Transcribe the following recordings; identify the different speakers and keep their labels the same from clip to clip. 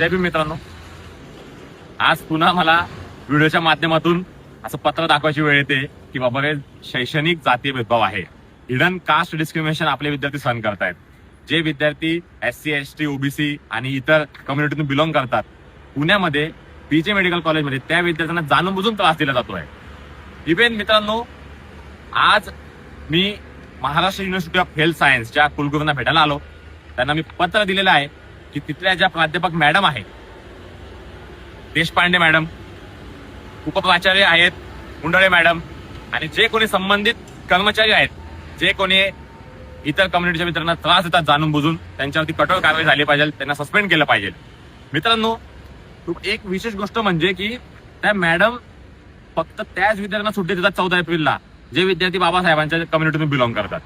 Speaker 1: जय भीम मित्रांनो. आज पुन्हा मला व्हिडिओच्या माध्यमातून असं पत्र दाखवायची वेळ येते की बाबा शैक्षणिक जातीय भेदभाव आहे. हिडन कास्ट डिस्क्रिमिनेशन आपले विद्यार्थी सहन करतायत. जे विद्यार्थी SC ST OBC आणि इतर कम्युनिटीतून बिलॉंग करतात, पुण्यामध्ये BJ मेडिकल कॉलेजमध्ये त्या विद्यार्थ्यांना जाणून बुजून त्रास दिला जातोय. इव्हन मित्रांनो, आज मी महाराष्ट्र युनिव्हर्सिटी ऑफ हेल्थ सायन्सच्या कुलगुरूंना भेटायला आलो. त्यांना मी पत्र दिलेलं आहे की तिथल्या ज्या प्राध्यापक मॅडम आहेत, देशपांडे मॅडम, उपप्राचार्य आहेत मुंडळे मॅडम, आणि जे कोणी संबंधित कर्मचारी आहेत, जे कोणी इतर कम्युनिटीच्या मित्रांना त्रास देतात जाणून बुजून, त्यांच्यावरती कठोर कारवाई झाली पाहिजे, त्यांना सस्पेंड केलं पाहिजे. मित्रांनो, एक विशेष गोष्ट म्हणजे की त्या मॅडम फक्त त्याच विद्यार्थ्यांना सुट्टी देतात 14 एप्रिलला जे विद्यार्थी बाबासाहेबांच्या कम्युनिटीतून बिलॉंग करतात.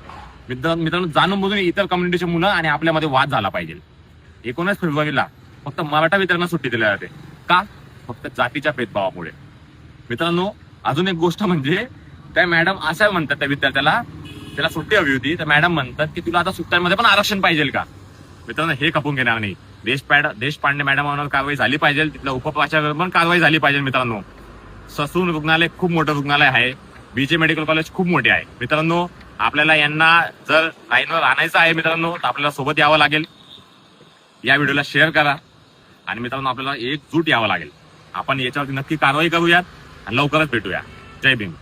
Speaker 1: मित्रांनो, जाणून बुजून इतर कम्युनिटीचे मुलं आणि आपल्यामध्ये वाद झाला पाहिजे. 19 फेब्रुवारीला फक्त मराठा विद्यार्थ्यांना सुट्टी दिली जाते का? फक्त जातीच्या भेदभावामुळे. मित्रांनो, अजून एक गोष्ट म्हणजे त्या मॅडम असं म्हणतात त्या विद्यार्थ्याला, त्याला सुट्टी हवी होती, तर मॅडम म्हणतात की तुला आता सुट्ट्यांमध्ये पण आरक्षण पाहिजे का? मित्रांनो, हे खपून घेणार नाही. देशपांडे मॅडमांवर कारवाई झाली पाहिजे, तिथल्या उपप्राचार्यावर पण कारवाई झाली पाहिजे. मित्रांनो, ससून रुग्णालय खूप मोठं रुग्णालय आहे, BJ मेडिकल कॉलेज खूप मोठे आहे. मित्रांनो, आपल्याला यांना जर लाईनवर आणायचं आहे मित्रांनो, तर आपल्याला सोबत यावं लागेल. या व्हिडिओला शेअर करा आणि मित्रांनो, आपल्याला एकजूट यावं लागेल. आपण याच्यावरती नक्की कारवाई करूयात आणि लवकरच भेटूया. जय भीम.